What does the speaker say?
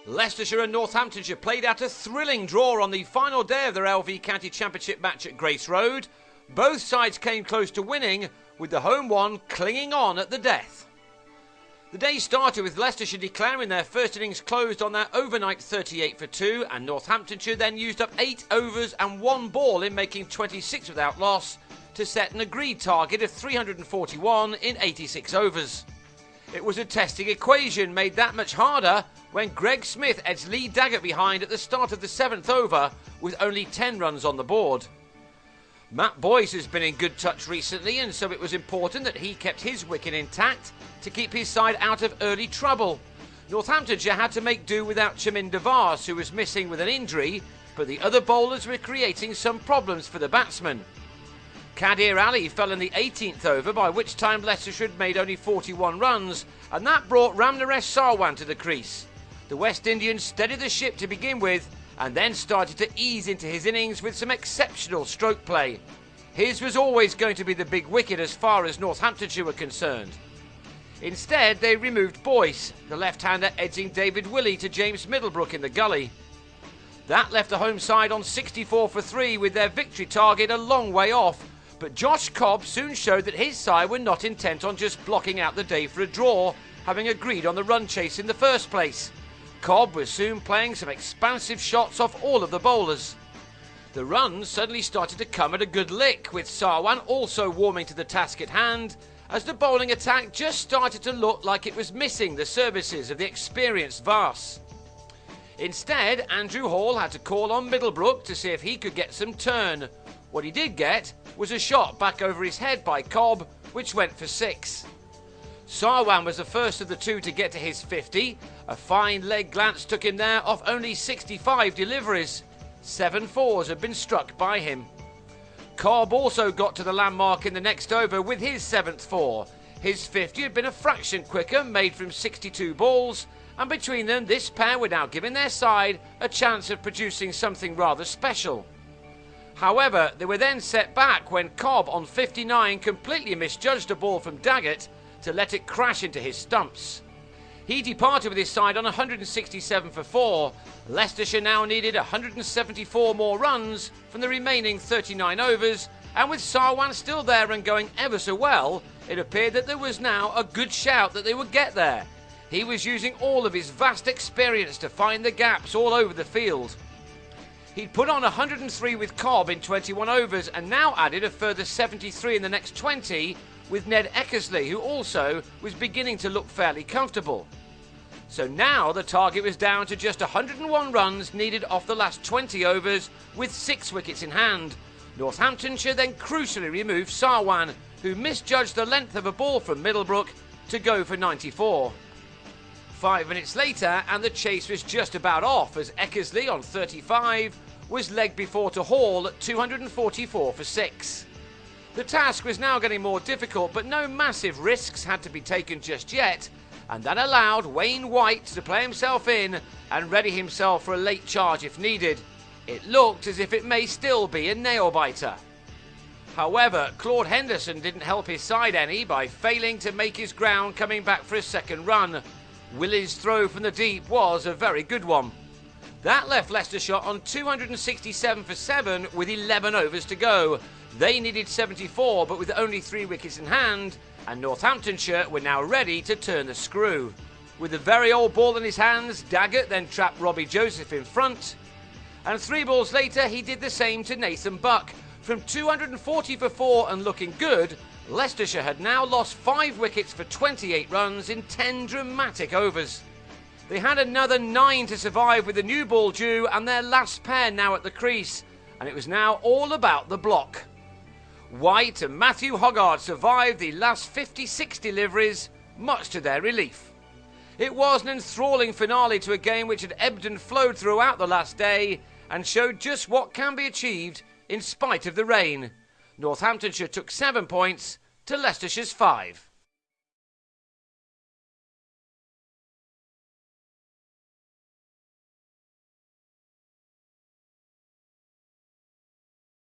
Leicestershire and Northamptonshire played out a thrilling draw on the final day of their LV County Championship match at Grace Road. Both sides came close to winning, with the home one clinging on at the death. The day started with Leicestershire declaring their first innings closed on their overnight 38 for 2, and Northamptonshire then used up 8 overs and 1 ball in making 26 without loss to set an agreed target of 341 in 86 overs. It was a testing equation made that much harder when Greg Smith edged Lee Daggett behind at the start of the 7th over with only 10 runs on the board. Matt Boyce has been in good touch recently, and so it was important that he kept his wicket intact to keep his side out of early trouble. Northamptonshire had to make do without Chaminda Vars, who was missing with an injury, but the other bowlers were creating some problems for the batsmen. Kadir Ali fell in the 18th over, by which time Leicestershire had made only 41 runs, and that brought Ramnaresh Sarwan to the crease. The West Indians steadied the ship to begin with, and then started to ease into his innings with some exceptional stroke play. His was always going to be the big wicket as far as Northamptonshire were concerned. Instead, they removed Boyce, the left-hander edging David Willey to James Middlebrook in the gully. That left the home side on 64 for 3 with their victory target a long way off, but Josh Cobb soon showed that his side were not intent on just blocking out the day for a draw, having agreed on the run chase in the first place. Cobb was soon playing some expansive shots off all of the bowlers. The runs suddenly started to come at a good lick, with Sarwan also warming to the task at hand, as the bowling attack just started to look like it was missing the services of the experienced Vars. Instead, Andrew Hall had to call on Middlebrook to see if he could get some turn. What he did get was a shot back over his head by Cobb, which went for 6. Sarwan was the first of the two to get to his 50. A fine leg glance took him there off only 65 deliveries. 7 fours had been struck by him. Cobb also got to the landmark in the next over with his 7th 4. His 50 had been a fraction quicker, made from 62 balls, and between them this pair were now giving their side a chance of producing something rather special. However, they were then set back when Cobb on 59 completely misjudged a ball from Daggett to let it crash into his stumps. He departed with his side on 167 for 4. Leicestershire now needed 174 more runs from the remaining 39 overs, and with Sarwan still there and going ever so well, it appeared that there was now a good shout that they would get there. He was using all of his vast experience to find the gaps all over the field. He'd put on 103 with Cobb in 21 overs and now added a further 73 in the next 20 with Ned Eckersley, who also was beginning to look fairly comfortable. So now the target was down to just 101 runs needed off the last 20 overs with 6 wickets in hand. Northamptonshire then crucially removed Sarwan, who misjudged the length of a ball from Middlebrook, to go for 94. 5 minutes later and the chase was just about off, as Eckersley on 35 was legged before to Hall at 244 for 6. The task was now getting more difficult, but no massive risks had to be taken just yet, and that allowed Wayne White to play himself in and ready himself for a late charge if needed. It looked as if it may still be a nail-biter. However, Claude Henderson didn't help his side any by failing to make his ground coming back for a second run. Willie's throw from the deep was a very good one. That left Leicestershire on 267 for 7 with 11 overs to go. They needed 74, but with only 3 wickets in hand, and Northamptonshire were now ready to turn the screw. With the very old ball in his hands, Daggett then trapped Robbie Joseph in front, and 3 balls later he did the same to Nathan Buck. From 240 for 4 and looking good, Leicestershire had now lost 5 wickets for 28 runs in 10 dramatic overs. They had another 9 to survive with the new ball due and their last pair now at the crease, and it was now all about the block. White and Matthew Hoggard survived the last 56 deliveries, much to their relief. It was an enthralling finale to a game which had ebbed and flowed throughout the last day and showed just what can be achieved in spite of the rain. Northamptonshire took 7 points to Leicestershire's 5.